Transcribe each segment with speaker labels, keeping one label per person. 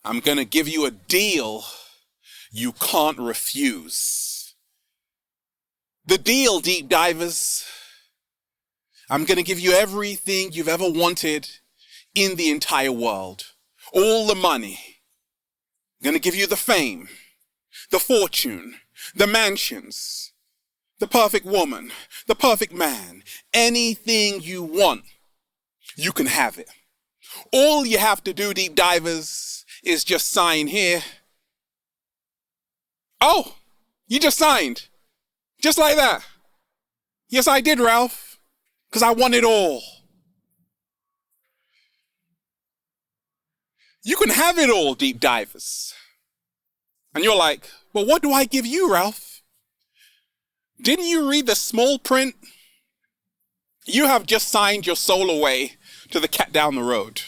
Speaker 1: I'm going to give you a deal you can't refuse. The deal, deep divers. I'm going to give you everything you've ever wanted in the entire world. All the money. I'm going to give you the fame, the fortune, the mansions, the perfect woman, the perfect man. Anything you want, you can have it. All you have to do, deep divers, is just sign here. Oh, you just signed. Just like that. Yes, I did, Ralph. Because I want it all. You can have it all, deep divers. And you're like, well, what do I give you, Ralph? Didn't you read the small print? You have just signed your soul away to the cat down the road.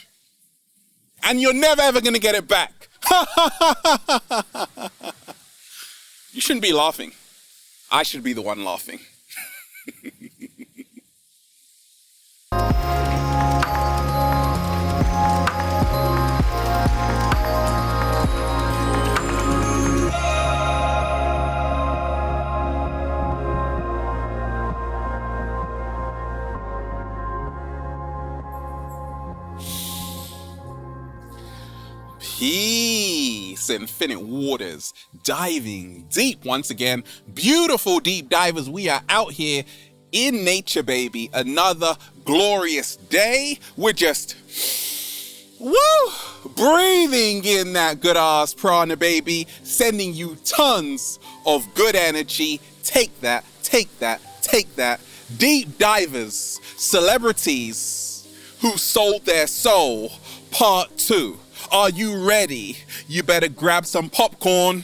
Speaker 1: And you're never ever going to get it back. You shouldn't be laughing. I should be the one laughing. Peace, infinite waters, diving deep once again. Beautiful deep divers, we are out here in nature, baby. Another glorious day. We're just, breathing in that good ass prana, baby. Sending you tons of good energy. Take that, take that, take that. Deep divers, celebrities who sold their soul, part 2. Are you ready? You better grab some popcorn.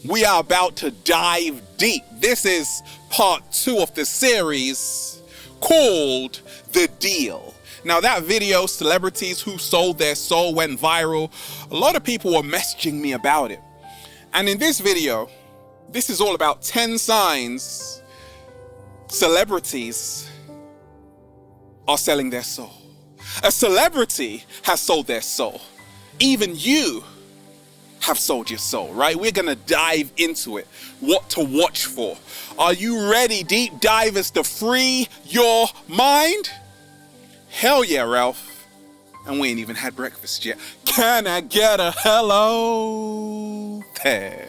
Speaker 1: We are about to dive deep. This is part 2 of the series called The Deal. Now that video, celebrities who sold their soul, went viral. A lot of people were messaging me about it. And in this video, this is all about 10 signs celebrities are selling their soul. A celebrity has sold their soul. Even you have sold your soul, right? We're going to dive into it. What to watch for. Are you ready, deep divers, to free your mind? Hell yeah, Ralph. And we ain't even had breakfast yet. Can I get a hello there?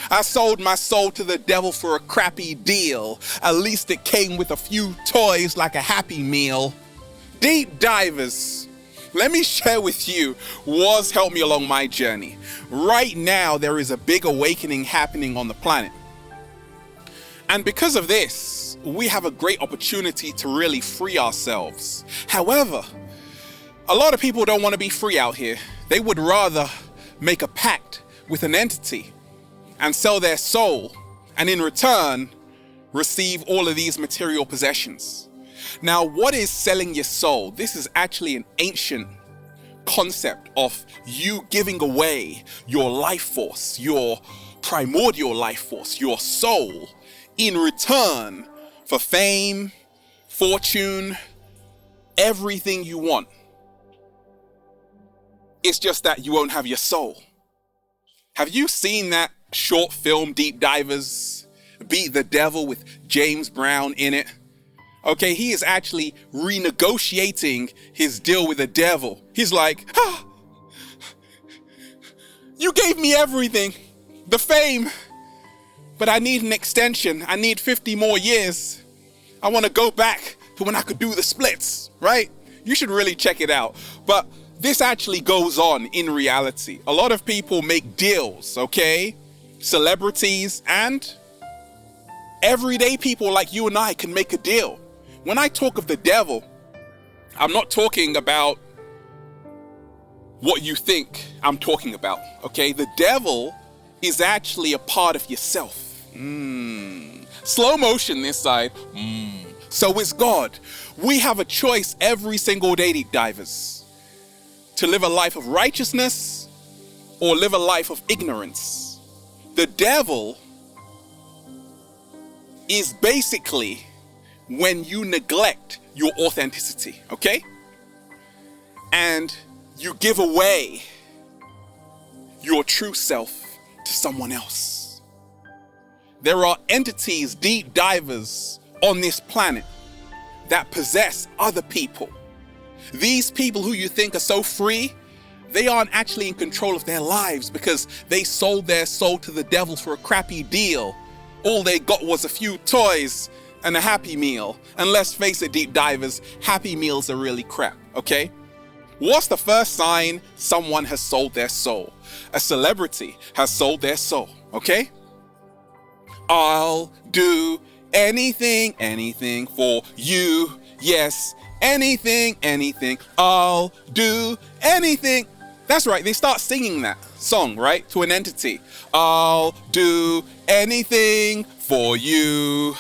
Speaker 1: I sold my soul to the devil for a crappy deal. At least it came with a few toys like a Happy Meal. Deep divers, let me share with you what's helped me along my journey. Right now, there is a big awakening happening on the planet. And because of this, we have a great opportunity to really free ourselves. However, a lot of people don't want to be free out here. They would rather make a pact with an entity and sell their soul, and in return, receive all of these material possessions. Now, what is selling your soul? This is actually an ancient concept of you giving away your life force, your primordial life force, your soul, in return for fame, fortune, everything you want. It's just that you won't have your soul. Have you seen that short film, Deep Divers, Beat the Devil, with James Brown in it? Okay, he is actually renegotiating his deal with the devil. He's like, you gave me everything, the fame, but I need an extension. I need 50 more years. I want to go back to when I could do the splits, right? You should really check it out. But this actually goes on in reality. A lot of people make deals, okay? Celebrities and everyday people like you and I can make a deal. When I talk of the devil, I'm not talking about what you think I'm talking about, okay? The devil is actually a part of yourself. Slow motion this side. So is God. We have a choice every single day, deep divers, to live a life of righteousness or live a life of ignorance. The devil is basically when you neglect your authenticity, okay? And you give away your true self to someone else. There are entities, deep divers on this planet that possess other people. These people who you think are so free, they aren't actually in control of their lives because they sold their soul to the devil for a crappy deal. All they got was a few toys and a Happy Meal. And let's face it, deep divers, Happy Meals are really crap, okay? What's the first sign someone has sold their soul? A celebrity has sold their soul, okay? I'll do anything, anything for you. Yes, anything, anything. I'll do anything. That's right, they start singing that song, right, to an entity. I'll do anything for you.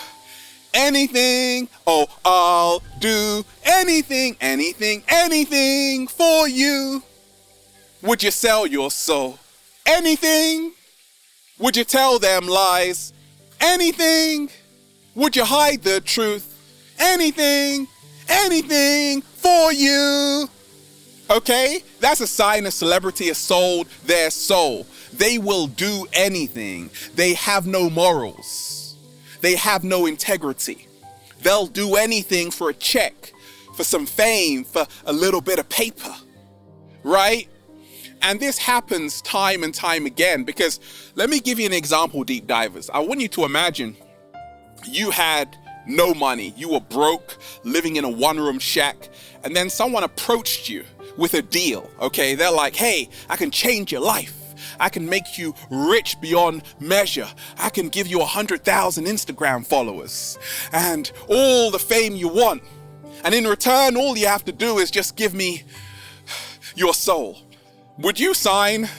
Speaker 1: Anything, oh, I'll do anything, anything, anything for you. Would you sell your soul? Anything? Would you tell them lies? Anything? Would you hide the truth? Anything, anything for you. Okay? That's a sign a celebrity has sold their soul. They will do anything. They have no morals. They have no integrity. They'll do anything for a check, for some fame, for a little bit of paper, right? And this happens time and time again because let me give you an example, deep divers. I want you to imagine you had no money. You were broke, living in a one-room shack, and then someone approached you with a deal, okay? They're like, hey, I can change your life. I can make you rich beyond measure. I can give you 100,000 Instagram followers and all the fame you want. And in return, all you have to do is just give me your soul. Would you sign?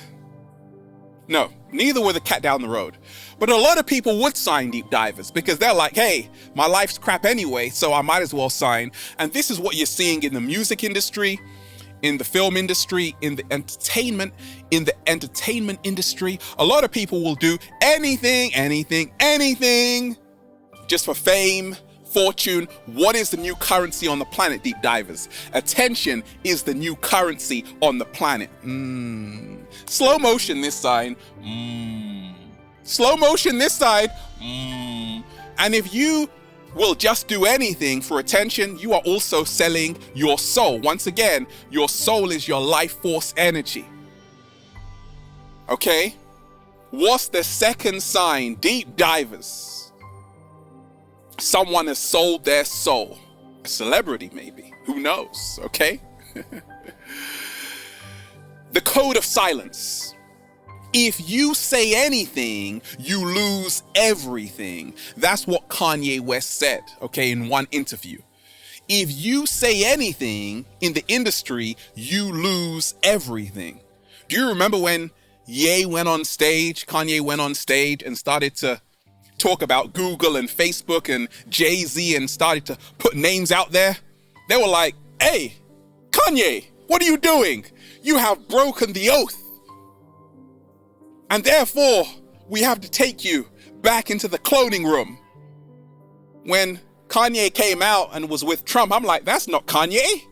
Speaker 1: No, neither would the cat down the road. But a lot of people would sign deep divers because they're like, hey, my life's crap anyway, so I might as well sign. And this is what you're seeing in the music industry, in the film industry, in the entertainment industry. A lot of people will do anything, anything, anything just for fame, fortune. What is the new currency on the planet, deep divers? Attention is the new currency on the planet. Slow motion this side. Slow motion this side. And if you will just do anything for attention, you are also selling your soul. Once again, your soul is your life force energy. Okay? What's the second sign, deep divers? Someone has sold their soul. A celebrity, maybe. Who knows? Okay? The code of silence. If you say anything, you lose everything. That's what Kanye West said, okay, in one interview. If you say anything in the industry, you lose everything. Do you remember when Kanye went on stage and started to talk about Google and Facebook and Jay-Z and started to put names out there? They were like, hey, Kanye, what are you doing? You have broken the oath. And therefore, we have to take you back into the cloning room. When Kanye came out and was with Trump, I'm like, that's not Kanye.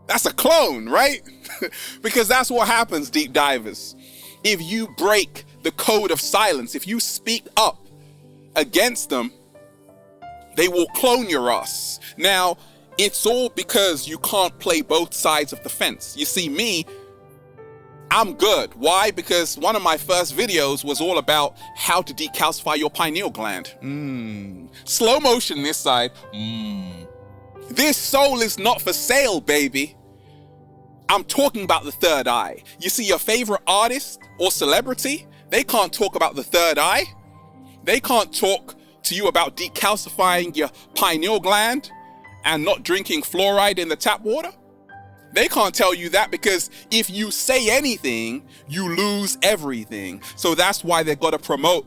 Speaker 1: That's a clone, right? Because that's what happens, deep divers. If you break the code of silence, if you speak up against them, they will clone your ass. Now, it's all because you can't play both sides of the fence. You see, me, I'm good. Why? Because one of my first videos was all about how to decalcify your pineal gland. Slow motion this side. This soul is not for sale, baby. I'm talking about the third eye. You see, your favorite artist or celebrity, they can't talk about the third eye. They can't talk to you about decalcifying your pineal gland and not drinking fluoride in the tap water. They can't tell you that because if you say anything, you lose everything. So that's why they've got to promote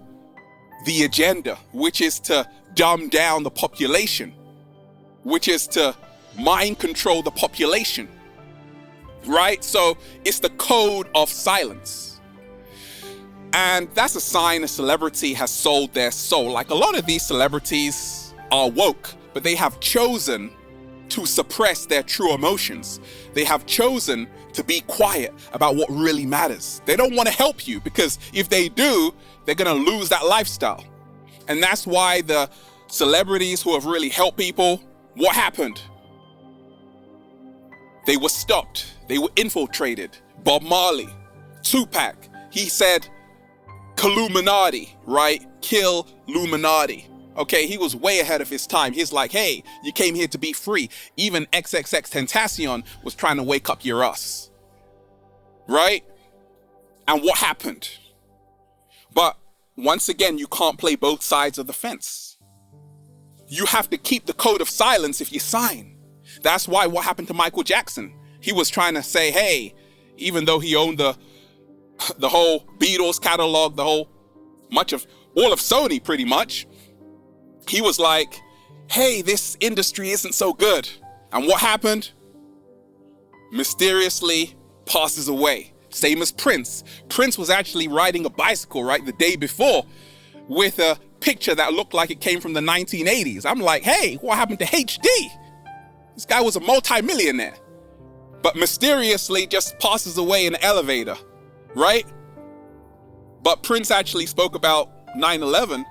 Speaker 1: the agenda, which is to dumb down the population, which is to mind control the population, right? So it's the code of silence. And that's a sign a celebrity has sold their soul. Like a lot of these celebrities are woke, but they have chosen to suppress their true emotions. They have chosen to be quiet about what really matters. They don't want to help you, because if they do, they're going to lose that lifestyle. And that's why the celebrities who have really helped people, what happened? They were stopped. They were infiltrated. Bob Marley, Tupac, he said, Illuminati, right? Kill Illuminati. Okay, he was way ahead of his time. He's like, hey, you came here to be free. Even XXX Tentacion was trying to wake up your ass. Right? And what happened? But once again, you can't play both sides of the fence. You have to keep the code of silence if you sign. That's why what happened to Michael Jackson? He was trying to say, hey, even though he owned the whole Beatles catalog, all of Sony pretty much, he was like, hey, this industry isn't so good. And what happened? Mysteriously passes away. Same as Prince. Prince was actually riding a bicycle, right, the day before, with a picture that looked like it came from the 1980s. I'm like, hey, what happened to HD? This guy was a multi-millionaire, but mysteriously just passes away in an elevator, right? But Prince actually spoke about 9/11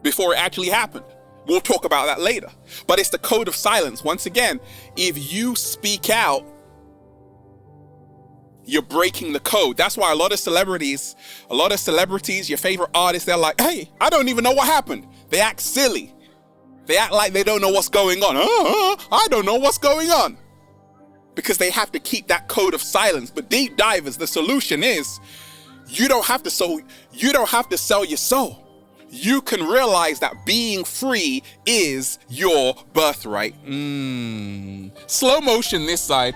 Speaker 1: before it actually happened. We'll talk about that later. But it's the code of silence. Once again, if you speak out, you're breaking the code. That's why a lot of celebrities, your favorite artists, they're like, hey, I don't even know what happened. They act silly. They act like they don't know what's going on. I don't know what's going on. Because they have to keep that code of silence. But deep divers, the solution is, you don't have to sell your soul. You can realize that being free is your birthright. Slow motion this side.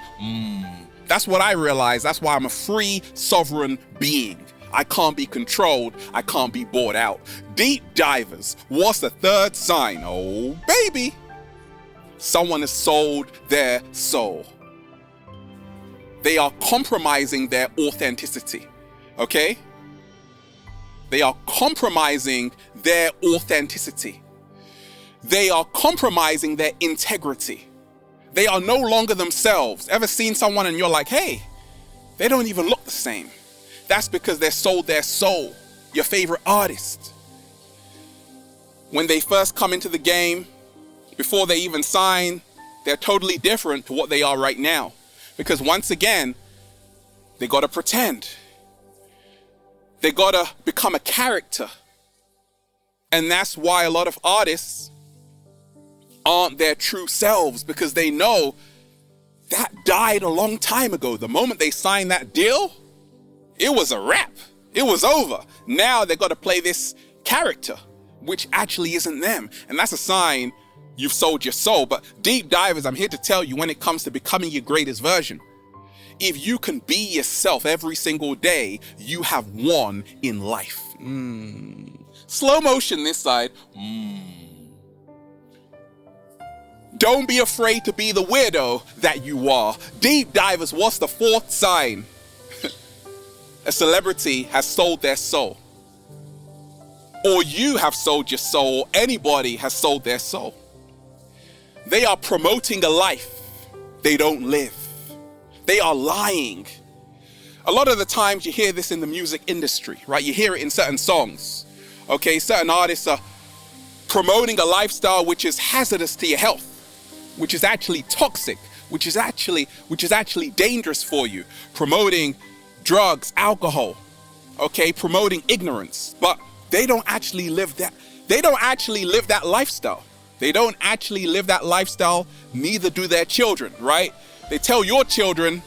Speaker 1: That's what I realized. That's why I'm a free, sovereign being. I can't be controlled. I can't be bought out. Deep divers, what's the third sign? Oh, baby. Someone has sold their soul. They are compromising their authenticity. Okay? They are compromising their authenticity. They are compromising their integrity. They are no longer themselves. Ever seen someone and you're like, hey, they don't even look the same. That's because they sold their soul. Your favorite artist. When they first come into the game, before they even sign, they're totally different to what they are right now. Because once again, they gotta pretend. They gotta become a character. And that's why a lot of artists aren't their true selves, because they know that died a long time ago. The moment they signed that deal, it was a wrap. It was over. Now they got to play this character, which actually isn't them. And that's a sign you've sold your soul. But deep divers, I'm here to tell you, when it comes to becoming your greatest version, if you can be yourself every single day, you have won in life. Slow motion this side. Don't be afraid to be the weirdo that you are. Deep divers, what's the fourth sign? A celebrity has sold their soul. Or you have sold your soul. Anybody has sold their soul. They are promoting a life they don't live. They are lying. A lot of the times you hear this in the music industry, right? You hear it in certain songs. Okay, certain artists are promoting a lifestyle which is hazardous to your health, which is actually toxic, which is actually dangerous for you. Promoting drugs, alcohol, okay, promoting ignorance, but they don't actually live that. They don't actually live that lifestyle. They don't actually live that lifestyle, neither do their children, right? They tell your children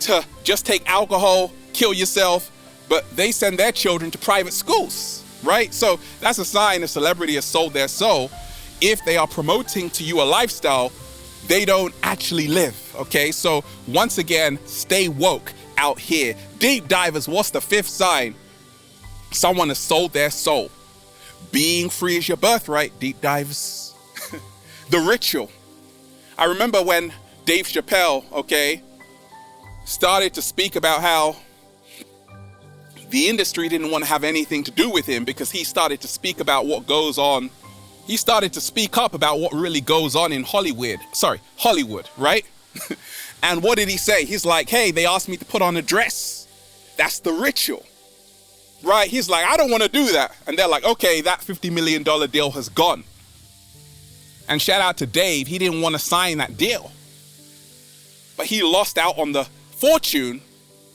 Speaker 1: to just take alcohol, kill yourself, but they send their children to private schools, right? So that's a sign a celebrity has sold their soul. If they are promoting to you a lifestyle they don't actually live, okay? So once again, stay woke out here. Deep divers, what's the fifth sign? Someone has sold their soul. Being free is your birthright, deep divers. The ritual. I remember when Dave Chappelle, okay, started to speak about how the industry didn't want to have anything to do with him because he started to speak about what goes on. He started to speak up about what really goes on in Hollywood, right? And what did he say? He's like, hey, they asked me to put on a dress. That's the ritual, right? He's like, I don't want to do that. And they're like, okay, that $50 million deal has gone. And shout out to Dave, he didn't want to sign that deal. But he lost out on the fortune,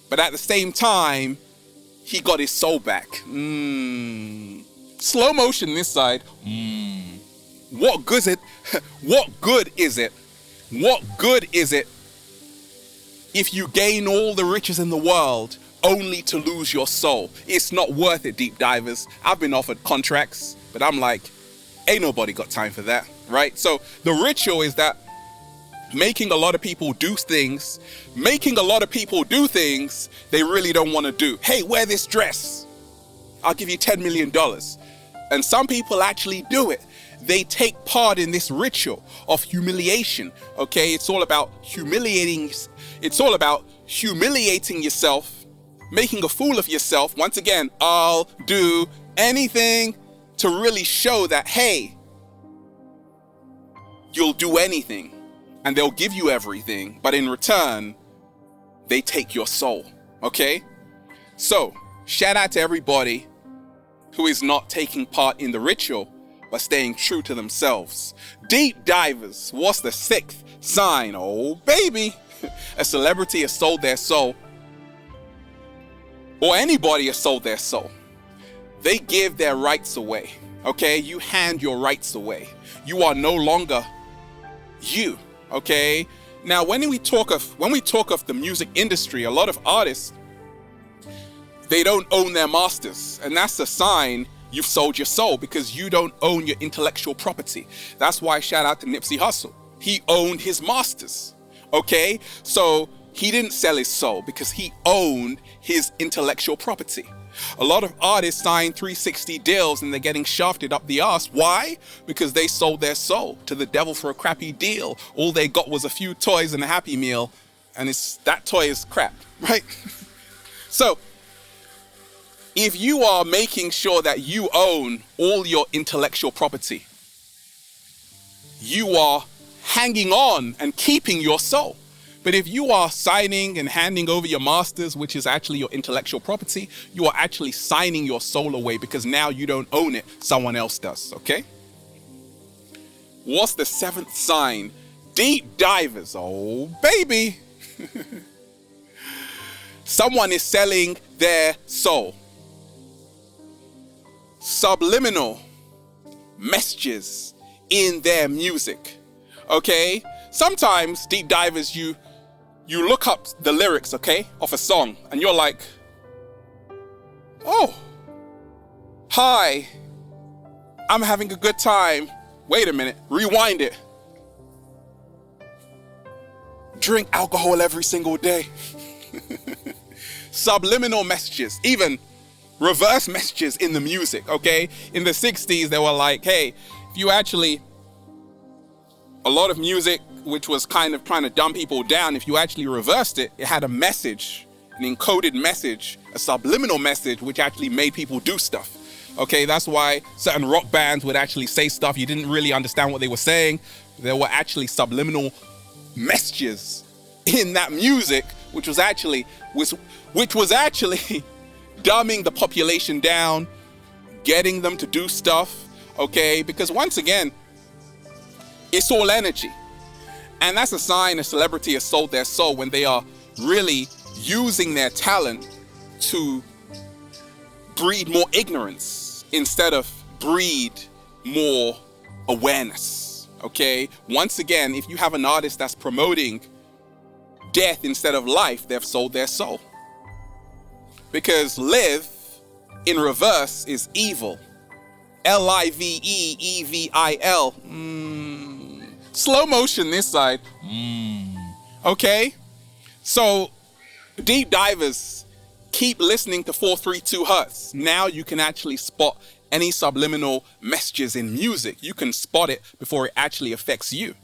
Speaker 1: but at the same time, he got his soul back. Slow motion this side. What good is it? What good is it? What good is it if you gain all the riches in the world only to lose your soul? It's not worth it, deep divers. I've been offered contracts, but I'm like, ain't nobody got time for that, right? So the ritual is that making a lot of people do things they really don't want to do. Hey, wear this dress. I'll give you $10 million. And some people actually do it. They take part in this ritual of humiliation. Okay, it's all about humiliating. It's all about humiliating yourself, making a fool of yourself. Once again, I'll do anything to really show that, hey, you'll do anything. And they'll give you everything, but in return, they take your soul, okay? So, shout out to everybody who is not taking part in the ritual, but staying true to themselves. Deep divers, what's the 6th sign? Oh, baby. A celebrity has sold their soul, or anybody has sold their soul. They give their rights away, okay? You hand your rights away. You are no longer you. Okay. Now, when we talk of the music industry, a lot of artists, they don't own their masters, and that's a sign you've sold your soul, because you don't own your intellectual property. That's why shout out to Nipsey Hussle. He owned his masters. Okay, so he didn't sell his soul because he owned his intellectual property. A lot of artists sign 360 deals and they're getting shafted up the ass. Why? Because they sold their soul to the devil for a crappy deal. All they got was a few toys and a Happy Meal, and that toy is crap, right? So, if you are making sure that you own all your intellectual property, you are hanging on and keeping your soul. But if you are signing and handing over your masters, which is actually your intellectual property, you are actually signing your soul away, because now you don't own it, someone else does, okay? What's the 7th sign? Deep divers, oh baby. Someone is selling their soul. Subliminal messages in their music, okay? Sometimes, deep divers, you look up the lyrics, okay, of a song, and you're like, oh, hi, I'm having a good time. Wait a minute, rewind it. Drink alcohol every single day. Subliminal messages, even reverse messages in the music, okay? In the 60s, they were like, hey, if you actually, a lot of music which was kind of trying to dumb people down, if you actually reversed it, it had a message, an encoded message, a subliminal message, which actually made people do stuff. Okay, that's why certain rock bands would actually say stuff you didn't really understand what they were saying. There were actually subliminal messages in that music, which was actually dumbing the population down, getting them to do stuff, okay? Because once again, it's all energy. And that's a sign a celebrity has sold their soul, when they are really using their talent to breed more ignorance instead of breed more awareness, okay? Once again, if you have an artist that's promoting death instead of life, they've sold their soul. Because live in reverse is evil. L-I-V-E-E-V-I-L. Slow motion this side. Okay? So, deep divers, keep listening to 432 Hertz. Now you can actually spot any subliminal messages in music. You can spot it before it actually affects you.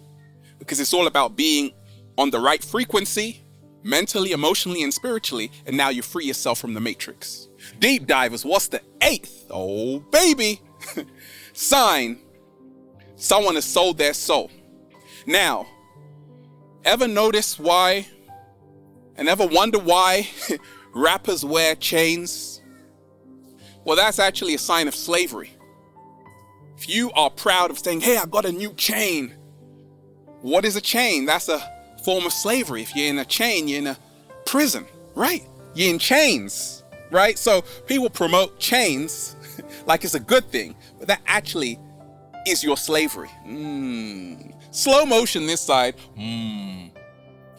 Speaker 1: Because it's all about being on the right frequency, mentally, emotionally, and spiritually, and now you free yourself from the matrix. Deep divers, what's the 8th? Oh, baby. Sign. Someone has sold their soul. Now, Ever notice why and ever wonder why rappers wear chains? Well, that's actually a sign of slavery. If you are proud of saying, hey, I got a new chain. What is a chain? That's a form of slavery. If you're in a chain, you're in a prison, right? You're in chains, right? So people promote chains like it's a good thing, but that actually is your slavery. Slow motion this side.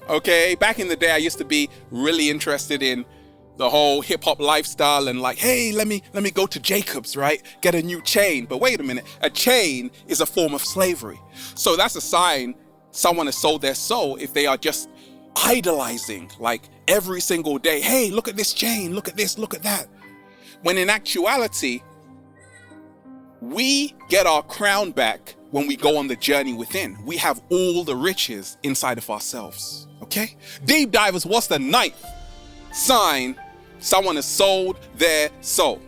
Speaker 1: Okay, back in the day, I used to be really interested in the whole hip hop lifestyle and like, hey, let me go to Jacobs, right? Get a new chain. But wait a minute, a chain is a form of slavery. So that's a sign someone has sold their soul if they are just idolizing like every single day. Hey, look at this chain, look at this, look at that. When in actuality, we get our crown back when we go on the journey within. We have all the riches inside of ourselves, okay? Deep divers, what's the 9th sign someone has sold their soul?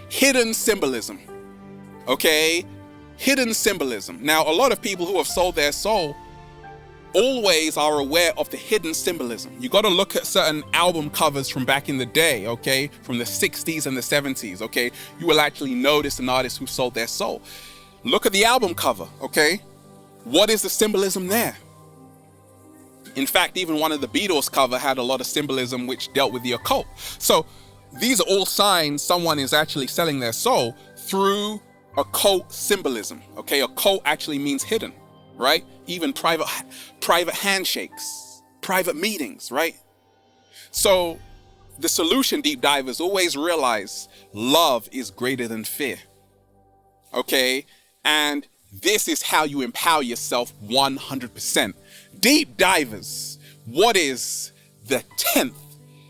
Speaker 1: Hidden symbolism, okay? Hidden symbolism. Now, a lot of people who have sold their soul always are aware of the hidden symbolism. You got to look at certain album covers from back in the day, okay? From the 60s and the 70s, okay? You will actually notice an artist who sold their soul. Look at the album cover, okay? What is the symbolism there? In fact, even one of the Beatles cover had a lot of symbolism which dealt with the occult. So these are all signs someone is actually selling their soul through occult symbolism, okay? Occult actually means hidden, right? Even private handshakes, private meetings, right? So the solution, deep divers, always realize love is greater than fear, okay? And this is how you empower yourself 100%. Deep divers, what is the 10th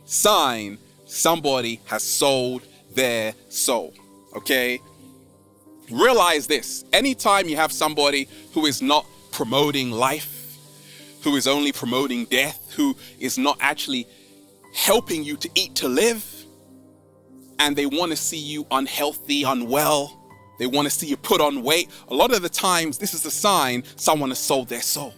Speaker 1: sign somebody has sold their soul, okay? Realize this, anytime you have somebody who is not promoting life, who is only promoting death, who is not actually helping you to eat to live, and they want to see you unhealthy, unwell, they want to see you put on weight, a lot of the times this is a sign someone has sold their soul.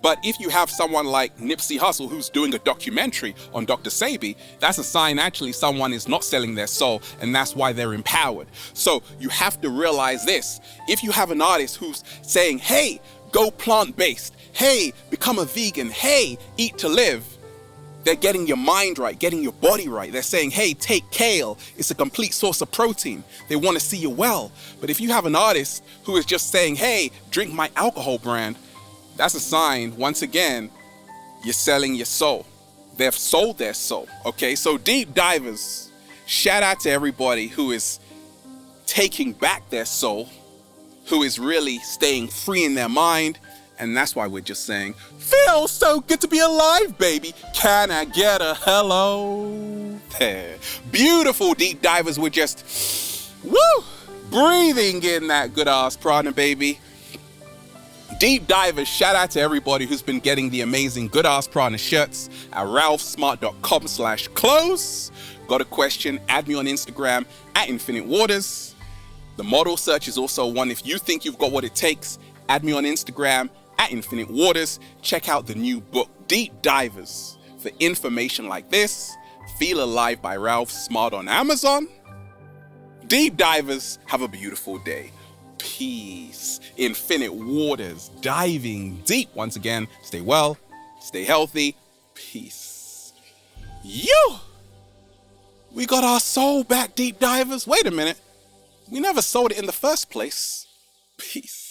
Speaker 1: But if you have someone like Nipsey Hussle who's doing a documentary on Dr. Sebi, that's a sign actually someone is not selling their soul, and that's why they're empowered. So you have to realize this. If you have an artist who's saying, hey, go plant-based, hey, become a vegan, hey, eat to live, they're getting your mind right, getting your body right. They're saying, hey, take kale, it's a complete source of protein. They want to see you well. But if you have an artist who is just saying, hey, drink my alcohol brand, that's a sign, once again, you're selling your soul. They've sold their soul, okay? So deep divers, shout out to everybody who is taking back their soul, who is really staying free in their mind. And that's why we're just saying, feels so good to be alive, baby. Can I get a hello? There. Beautiful deep divers, we're just, breathing in that good ass prana, baby. Deep divers, shout out to everybody who's been getting the amazing Good Ass Prana shirts at ralphsmart.com/clothes. Got a question? Add me on Instagram at Infinite Waters. The model search is also one. If you think you've got what it takes, add me on Instagram at Infinite Waters. Check out the new book, Deep Divers. For information like this, Feel Alive by Ralph Smart on Amazon. Deep divers, have a beautiful day. Peace. Infinite Waters, diving deep. Once again, stay well, stay healthy. Peace. We got our soul back, deep divers. Wait a minute. We never sold it in the first place. Peace.